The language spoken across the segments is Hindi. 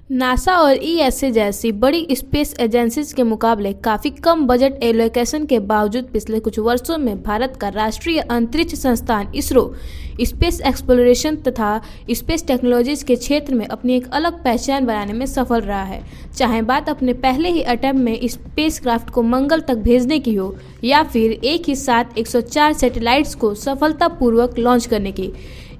नासा और ईएसए जैसी बड़ी स्पेस एजेंसीज के मुकाबले काफ़ी कम बजट एलोकेशन के बावजूद पिछले कुछ वर्षों में भारत का राष्ट्रीय अंतरिक्ष संस्थान इसरो स्पेस एक्सप्लोरेशन तथा स्पेस टेक्नोलॉजीज के क्षेत्र में अपनी एक अलग पहचान बनाने में सफल रहा है। चाहे बात अपने पहले ही अटेम्प्ट में स्पेसक्राफ्ट को मंगल तक भेजने की हो या फिर एक ही साथ 104 सैटेलाइट्स को सफलतापूर्वक लॉन्च करने की,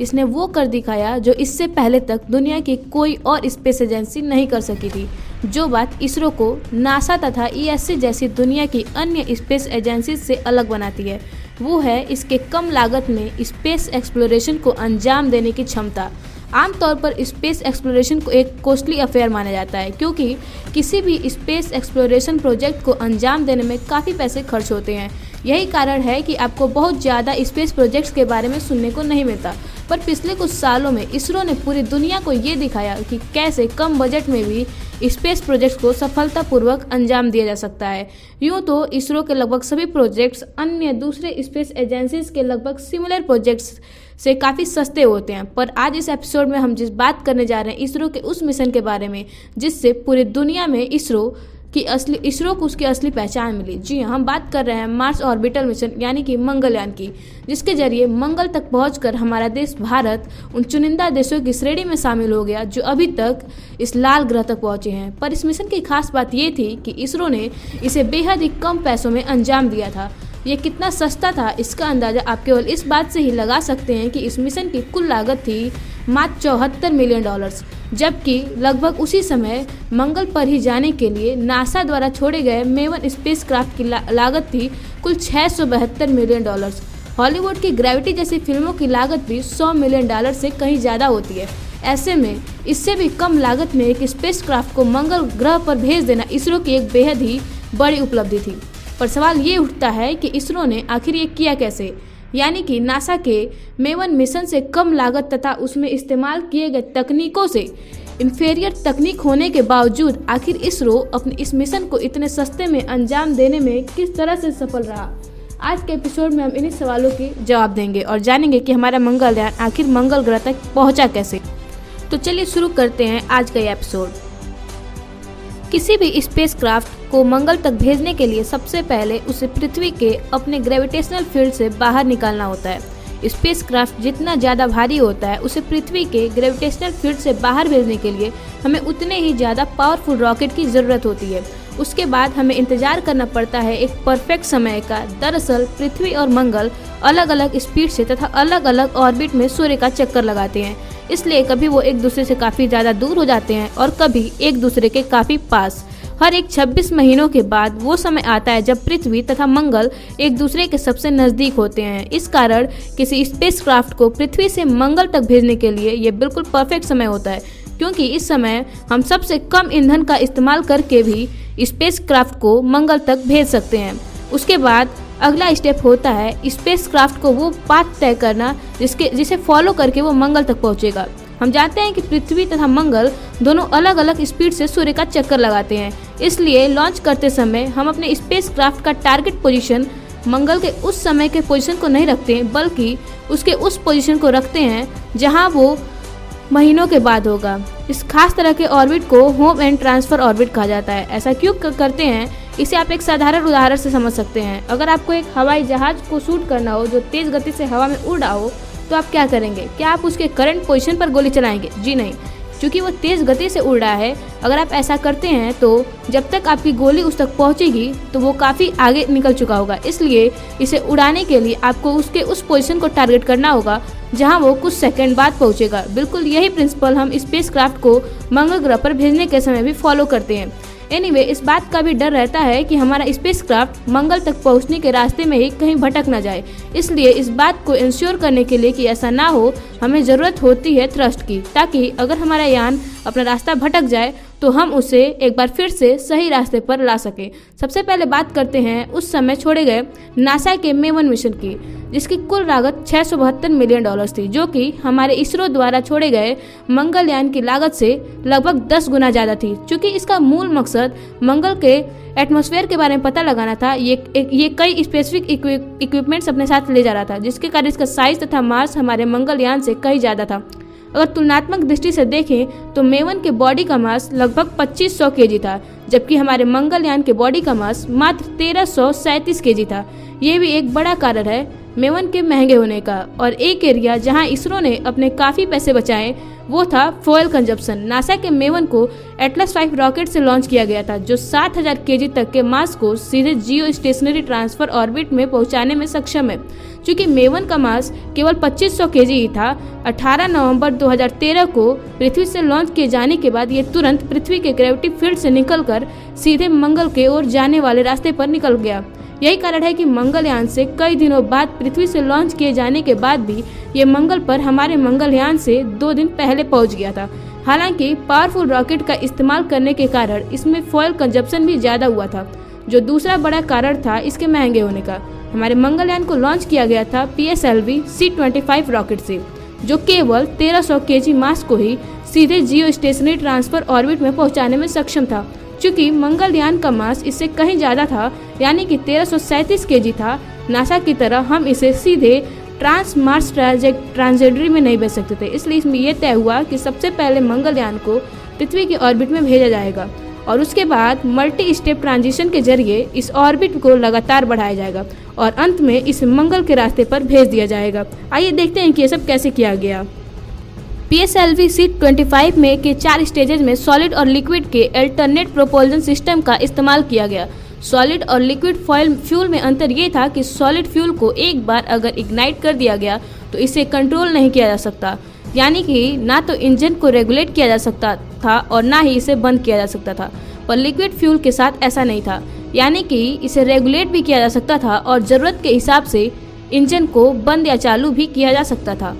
इसने वो कर दिखाया जो इससे पहले तक दुनिया की कोई और स्पेस एजेंसी नहीं कर सकी थी। जो बात इसरो को नासा तथा ईएसए जैसी दुनिया की अन्य स्पेस एजेंसी से अलग बनाती है, वो है इसके कम लागत में स्पेस एक्सप्लोरेशन को अंजाम देने की क्षमता। आमतौर पर स्पेस एक्सप्लोरेशन को एक कॉस्टली अफेयर माना जाता है, क्योंकि किसी भी स्पेस एक्सप्लोरेशन प्रोजेक्ट को अंजाम देने में काफ़ी पैसे खर्च होते हैं। यही कारण है कि आपको बहुत ज़्यादा स्पेस प्रोजेक्ट्स के बारे में सुनने को नहीं मिलता। पर पिछले कुछ सालों में इसरो ने पूरी दुनिया को ये दिखाया कि कैसे कम बजट में भी स्पेस प्रोजेक्ट्स को सफलतापूर्वक अंजाम दिया जा सकता है। यूँ तो इसरो के लगभग सभी प्रोजेक्ट्स अन्य दूसरे स्पेस एजेंसीज के लगभग सिमिलर प्रोजेक्ट्स से काफ़ी सस्ते होते हैं, पर आज इस एपिसोड में हम जिस बात करने जा रहे हैं इसरो के उस मिशन के बारे में जिससे पूरी दुनिया में इसरो को उसकी असली पहचान मिली। जी हाँ, हम बात कर रहे हैं मार्स ऑर्बिटल मिशन यानी कि मंगलयान की, जिसके जरिए मंगल तक पहुंचकर हमारा देश भारत उन चुनिंदा देशों की श्रेणी में शामिल हो गया जो अभी तक इस लाल ग्रह तक पहुंचे हैं। पर इस मिशन की खास बात ये थी कि इसरो ने इसे बेहद ही कम पैसों में अंजाम दिया था। ये कितना सस्ता था इसका अंदाज़ा आप केवल इस बात से ही लगा सकते हैं कि इस मिशन की कुल लागत थी मात्र $74 मिलियन, जबकि लगभग उसी समय मंगल पर ही जाने के लिए नासा द्वारा छोड़े गए मेवन स्पेसक्राफ्ट की लागत थी कुल $672 मिलियन। हॉलीवुड की ग्रेविटी जैसी फिल्मों की लागत भी $100 मिलियन से कहीं ज़्यादा होती है। ऐसे में इससे भी कम लागत में एक स्पेसक्राफ्ट को मंगल ग्रह पर भेज देना इसरो की एक बेहद ही बड़ी उपलब्धि थी। पर सवाल ये उठता है कि इसरो ने आखिर ये किया कैसे, यानी कि नासा के मेवन मिशन से कम लागत तथा उसमें इस्तेमाल किए गए तकनीकों से इंफीरियर तकनीक होने के बावजूद आखिर इसरो अपने इस मिशन को इतने सस्ते में अंजाम देने में किस तरह से सफल रहा। आज के एपिसोड में हम इन्हीं सवालों के जवाब देंगे और जानेंगे कि हमारा मंगलयान आखिर मंगल ग्रह तक पहुंचा कैसे। तो चलिए शुरू करते हैं आज का ये एपिसोड। किसी भी स्पेसक्राफ्ट को मंगल तक भेजने के लिए सबसे पहले उसे पृथ्वी के अपने ग्रेविटेशनल फील्ड से बाहर निकालना होता है। स्पेसक्राफ्ट जितना ज़्यादा भारी होता है उसे पृथ्वी के ग्रेविटेशनल फील्ड से बाहर भेजने के लिए हमें उतने ही ज़्यादा पावरफुल रॉकेट की ज़रूरत होती है। उसके बाद हमें इंतजार करना पड़ता है एक परफेक्ट समय का। दरअसल पृथ्वी और मंगल अलग अलग स्पीड से तथा अलग अलग ऑर्बिट में सूर्य का चक्कर लगाते हैं, इसलिए कभी वो एक दूसरे से काफ़ी ज़्यादा दूर हो जाते हैं और कभी एक दूसरे के काफ़ी पास। हर एक 26 महीनों के बाद वो समय आता है जब पृथ्वी तथा मंगल एक दूसरे के सबसे नज़दीक होते हैं। इस कारण किसी स्पेसक्राफ्ट को पृथ्वी से मंगल तक भेजने के लिए ये बिल्कुल परफेक्ट समय होता है, क्योंकि इस समय हम सबसे कम ईंधन का इस्तेमाल करके भी स्पेसक्राफ्ट को मंगल तक भेज सकते हैं। उसके बाद अगला स्टेप होता है स्पेसक्राफ्ट को वो पाथ तय करना जिसे फॉलो करके वो मंगल तक पहुंचेगा। हम जानते हैं कि पृथ्वी तथा मंगल दोनों अलग अलग स्पीड से सूर्य का चक्कर लगाते हैं, इसलिए लॉन्च करते समय हम अपने स्पेसक्राफ्ट का टारगेट पोजीशन मंगल के उस समय के पोजीशन को नहीं रखते हैं, बल्कि उसके उस पोजीशन को रखते हैं जहां वो महीनों के बाद होगा। इस खास तरह के ऑर्बिट को होम एंड ट्रांसफर ऑर्बिट कहा जाता है। ऐसा क्यों करते हैं, इसे आप एक साधारण उदाहरण से समझ सकते हैं। अगर आपको एक हवाई जहाज को शूट करना हो जो तेज गति से हवा में उड़ रहा हो, तो आप क्या करेंगे? क्या आप उसके करंट पोजीशन पर गोली चलाएंगे? जी नहीं, क्योंकि वो तेज़ गति से उड़ रहा है। अगर आप ऐसा करते हैं तो जब तक आपकी गोली उस तक पहुंचेगी तो वो काफ़ी आगे निकल चुका होगा, इसलिए इसे उड़ाने के लिए आपको उसके उस पोजीशन को टारगेट करना होगा जहां वो कुछ सेकंड बाद पहुंचेगा। बिल्कुल यही प्रिंसिपल हम स्पेसक्राफ्ट को मंगल ग्रह पर भेजने के समय भी फॉलो करते हैं। एनीवे, इस बात का भी डर रहता है कि हमारा स्पेसक्राफ्ट मंगल तक पहुंचने के रास्ते में ही कहीं भटक न जाए, इसलिए इस बात को इंश्योर करने के लिए कि ऐसा ना हो हमें ज़रूरत होती है थ्रस्ट की, ताकि अगर हमारा यान अपना रास्ता भटक जाए तो हम उसे एक बार फिर से सही रास्ते पर ला सकें। सबसे पहले बात करते हैं उस समय छोड़े गए नासा के मेवन मिशन की, जिसकी कुल लागत $672 मिलियन थी, जो कि हमारे इसरो द्वारा छोड़े गए मंगलयान की लागत से लगभग 10 गुना ज़्यादा थी। चूँकि इसका मूल मकसद मंगल के एटमॉस्फेयर के बारे में पता लगाना था, ये कई स्पेसिफिक इक्विपमेंट्स अपने साथ ले जा रहा था, जिसके कारण इसका साइज तथा मास हमारे मंगलयान से कहीं ज़्यादा था। अगर तुलनात्मक दृष्टि से देखें तो मेवन के बॉडी का मास लगभग 2500 केजी था, जबकि हमारे मंगलयान के बॉडी का मास मात्र 1337 केजी था। ये भी एक बड़ा कारण है मेवन के महंगे होने का। और एक एरिया जहां इसरो ने अपने काफ़ी पैसे बचाए वो था फ्यूल कंजप्शन। नासा के मेवन को एटलस 5 रॉकेट से लॉन्च किया गया था, जो 7000 केजी तक के मास को सीधे जियो स्टेशनरी ट्रांसफर ऑर्बिट में पहुंचाने में सक्षम है। चूँकि मेवन का मास केवल 2500 केजी ही था, 18 नवंबर 2013 को पृथ्वी से लॉन्च किए जाने के बाद ये तुरंत पृथ्वी के ग्रेविटी फील्ड से निकलकर सीधे मंगल के ओर जाने वाले रास्ते पर निकल गया। यही कारण है कि मंगलयान से कई दिनों बाद पृथ्वी से लॉन्च किए जाने के बाद भी ये मंगल पर हमारे मंगलयान से 2 दिन पहले पहुंच गया था। हालांकि पावरफुल रॉकेट का इस्तेमाल करने के कारण इसमें फ्यूल कंजप्शन भी ज़्यादा हुआ था, जो दूसरा बड़ा कारण था इसके महंगे होने का। हमारे मंगलयान को लॉन्च किया गया था PSLV C-25 रॉकेट से, जो केवल 1300 केजी मास को ही सीधे जियो स्टेशनरी ट्रांसफर ऑर्बिट में पहुँचाने में सक्षम था। चूँकि मंगलयान का मास इससे कहीं ज़्यादा था, यानी कि 1337 केजी था, नासा की तरह हम इसे सीधे मार्स ट्रांजेक्टरी में नहीं भेज सकते थे। इसलिए इसमें यह तय हुआ कि सबसे पहले मंगलयान को पृथ्वी के ऑर्बिट में भेजा जाएगा और उसके बाद मल्टी स्टेप ट्रांजिशन के जरिए इस ऑर्बिट को लगातार बढ़ाया जाएगा और अंत में इसे मंगल के रास्ते पर भेज दिया जाएगा। आइए देखते हैं कि ये सब कैसे किया गया। PSLV C-25 में के 4 स्टेजेज में सॉलिड और लिक्विड के अल्टरनेट प्रोपल्शन सिस्टम का इस्तेमाल किया गया। सॉलिड और लिक्विड फ्यूल में अंतर ये था कि सॉलिड फ्यूल को एक बार अगर इग्नाइट कर दिया गया तो इसे कंट्रोल नहीं किया जा सकता, यानी कि ना तो इंजन को रेगुलेट किया जा सकता था और ना ही इसे बंद किया जा सकता था। पर लिक्विड फ्यूल के साथ ऐसा नहीं था, यानी कि इसे रेगुलेट भी किया जा सकता था और ज़रूरत के हिसाब से इंजन को बंद या चालू भी किया जा सकता था।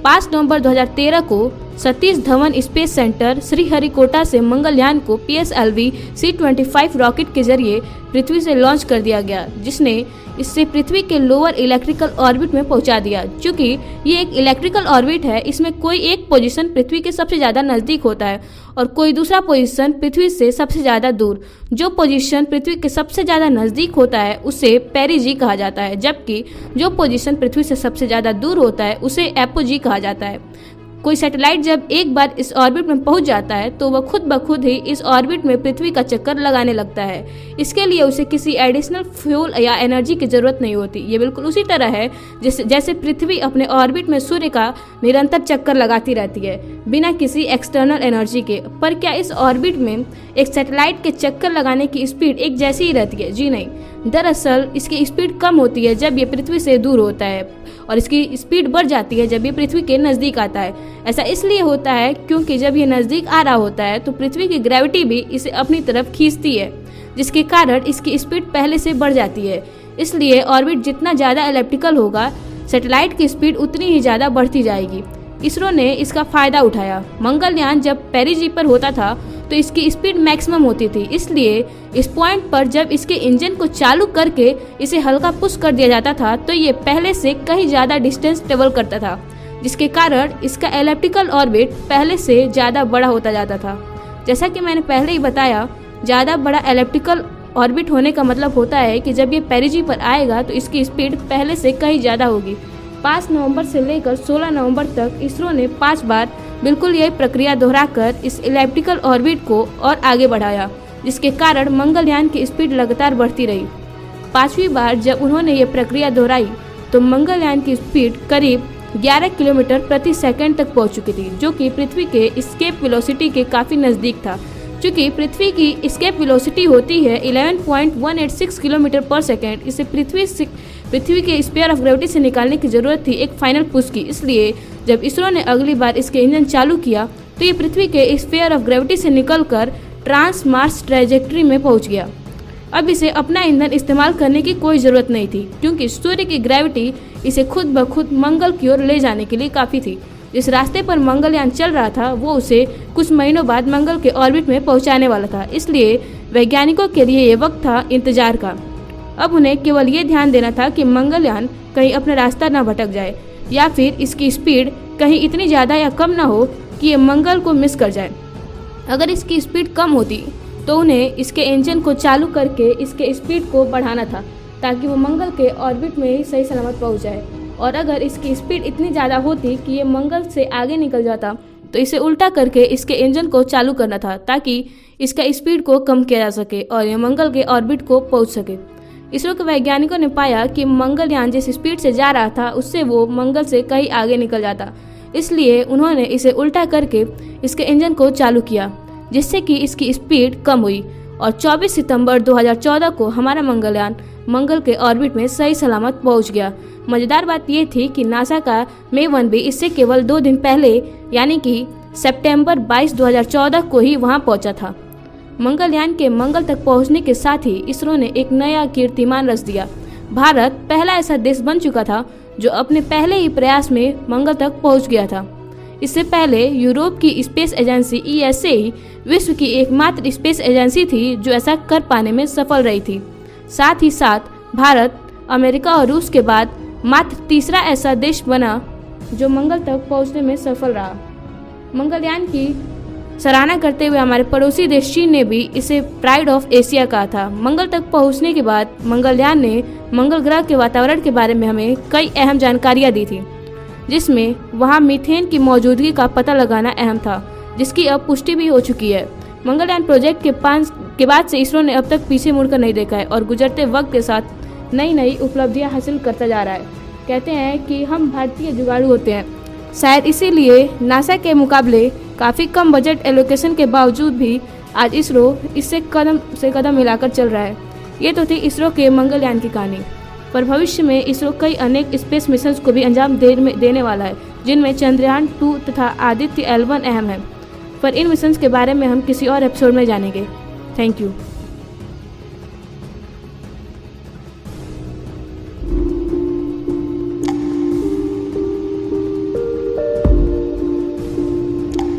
5 नवंबर 2013 को सतीश धवन स्पेस सेंटर श्रीहरिकोटा से मंगलयान को PSLV C-25 रॉकेट के जरिए पृथ्वी से लॉन्च कर दिया गया, जिसने इससे पृथ्वी के लोअर इलेक्ट्रिकल ऑर्बिट में पहुंचा दिया। क्योंकि ये एक इलेक्ट्रिकल ऑर्बिट है, इसमें कोई एक पोजीशन पृथ्वी के सबसे ज़्यादा नज़दीक होता है और कोई दूसरा पोजीशन पृथ्वी से सबसे ज़्यादा दूर। जो पोजीशन पृथ्वी के सबसे ज़्यादा नज़दीक होता है उसे पेरिजी कहा जाता है, जबकि जो पोजीशन पृथ्वी से सबसे ज़्यादा दूर होता है उसे एपोजी कहा जाता है। कोई सैटेलाइट जब एक बार इस ऑर्बिट में पहुंच जाता है तो वह खुद ब खुद ही इस ऑर्बिट में पृथ्वी का चक्कर लगाने लगता है। इसके लिए उसे किसी एडिशनल फ्यूल या एनर्जी की जरूरत नहीं होती। ये बिल्कुल उसी तरह है जैसे पृथ्वी अपने ऑर्बिट में सूर्य का निरंतर चक्कर लगाती रहती है बिना किसी एक्सटर्नल एनर्जी के। पर क्या इस ऑर्बिट में एक सैटेलाइट के चक्कर लगाने की स्पीड एक जैसी ही रहती है? जी नहीं, दरअसल इसकी स्पीड कम होती है जब ये पृथ्वी से दूर होता है और इसकी स्पीड बढ़ जाती है जब ये पृथ्वी के नज़दीक आता है। ऐसा इसलिए होता है क्योंकि जब ये नज़दीक आ रहा होता है तो पृथ्वी की ग्रेविटी भी इसे अपनी तरफ खींचती है, जिसके कारण इसकी स्पीड पहले से बढ़ जाती है। इसलिए ऑर्बिट जितना ज़्यादा एलिप्टिकल होगा, सैटेलाइट की स्पीड उतनी ही ज़्यादा बढ़ती जाएगी। इसरो ने इसका फ़ायदा उठाया। मंगलयान जब पेरिजी पर होता था तो इसकी स्पीड मैक्सिमम होती थी, इसलिए इस पॉइंट पर जब इसके इंजन को चालू करके इसे हल्का पुश कर दिया जाता था तो ये पहले से कहीं ज़्यादा डिस्टेंस ट्रेवल करता था, जिसके कारण इसका एलिप्टिकल ऑर्बिट पहले से ज़्यादा बड़ा होता जाता था। जैसा कि मैंने पहले ही बताया, ज़्यादा बड़ा एलिप्टिकल ऑर्बिट होने का मतलब होता है कि जब ये पेरिजी पर आएगा तो इसकी स्पीड पहले से कहीं ज़्यादा होगी। 5 नवंबर से लेकर 16 नवंबर तक इसरो ने 5 बार बिल्कुल यही प्रक्रिया दोहराकर इस इलेप्टिकल ऑर्बिट को और आगे बढ़ाया, जिसके कारण मंगलयान की स्पीड लगातार बढ़ती रही। 5वीं बार जब उन्होंने ये प्रक्रिया दोहराई तो मंगलयान की स्पीड करीब 11 किलोमीटर प्रति सेकंड तक पहुंच चुकी थी, जो कि पृथ्वी के एस्केप वेलोसिटी के काफ़ी नज़दीक था। चूँकि पृथ्वी की एस्केप वेलोसिटी होती है 11.186 किलोमीटर पर सेकेंड, इसे पृथ्वी के स्फीयर ऑफ ग्रेविटी से निकालने की ज़रूरत थी एक फाइनल पुश की। इसलिए जब इसरो ने अगली बार इसके इंजन चालू किया तो ये पृथ्वी के स्फीयर ऑफ ग्रेविटी से निकलकर मार्स ट्रैजेक्टरी में पहुंच गया। अब इसे अपना ईंधन इस्तेमाल करने की कोई ज़रूरत नहीं थी, क्योंकि सूर्य की ग्रेविटी इसे खुद ब खुद मंगल की ओर ले जाने के लिए काफ़ी थी। जिस रास्ते पर मंगलयान चल रहा था वो उसे कुछ महीनों बाद मंगल के ऑर्बिट में पहुंचाने वाला था। इसलिए वैज्ञानिकों के लिए ये वक्त था इंतजार का। अब उन्हें केवल ये ध्यान देना था कि मंगलयान कहीं अपना रास्ता न भटक जाए या फिर इसकी स्पीड कहीं इतनी ज़्यादा या कम ना हो कि ये मंगल को मिस कर जाए। अगर इसकी स्पीड कम होती तो उन्हें इसके इंजन को चालू करके इसके स्पीड को बढ़ाना था ताकि वो मंगल के ऑर्बिट में ही सही सलामत पहुंच जाए। और अगर इसकी स्पीड इतनी ज़्यादा होती कि ये मंगल से आगे निकल जाता तो इसे उल्टा करके इसके इंजन को चालू करना था ताकि इसका स्पीड को कम किया जा सके और ये मंगल के ऑर्बिट को पहुंच सके। इसरो के वैज्ञानिकों ने पाया कि मंगलयान जिस स्पीड से जा रहा था उससे वो मंगल से कहीं आगे निकल जाता, इसलिए उन्होंने इसे उल्टा करके इसके इंजन को चालू किया जिससे कि इसकी स्पीड कम हुई और 24 सितंबर 2014 को हमारा मंगलयान मंगल के ऑर्बिट में सही सलामत पहुंच गया। मजेदार बात यह थी कि नासा का मे 1 भी इससे केवल 2 दिन पहले यानी कि सितंबर 22, 2014 को ही वहां पहुंचा था। मंगलयान के मंगल तक पहुंचने के साथ ही इसरो ने एक नया कीर्तिमान रच दिया। भारत पहला ऐसा देश बन चुका था जो अपने पहले ही प्रयास में मंगल तक पहुंच गया था। इससे पहले यूरोप की स्पेस एजेंसी ESA विश्व की एकमात्र स्पेस एजेंसी थी जो ऐसा कर पाने में सफल रही थी। साथ ही साथ भारत अमेरिका और रूस के बाद मात्र तीसरा ऐसा देश बना जो मंगल तक पहुंचने में सफल रहा। मंगलयान की सराहना करते हुए हमारे पड़ोसी देश चीन ने भी इसे प्राइड ऑफ एशिया कहा था। मंगल तक पहुंचने के बाद मंगलयान ने मंगल ग्रह के वातावरण के बारे में हमें कई अहम जानकारियां दी थी, जिसमें वहां मीथेन की मौजूदगी का पता लगाना अहम था, जिसकी अब पुष्टि भी हो चुकी है। मंगलयान प्रोजेक्ट के बाद से इसरो ने अब तक पीछे मुड़कर नहीं देखा है और गुजरते वक्त के साथ नई नई उपलब्धियां हासिल करता जा रहा है। कहते हैं कि हम भारतीय जुगाड़ू होते हैं, शायद इसीलिए नासा के मुकाबले काफ़ी कम बजट एलोकेशन के बावजूद भी आज इसरो इससे कदम से कदम मिलाकर चल रहा है। ये तो थी इसरो के मंगलयान की कहानी, पर भविष्य में इसरो कई अनेक स्पेस मिशंस को भी अंजाम देने वाला है, जिनमें चंद्रयान 2 तथा आदित्य L1 अहम है। पर इन मिशंस के बारे में हम किसी और एपिसोड में जानेंगे। Thank you.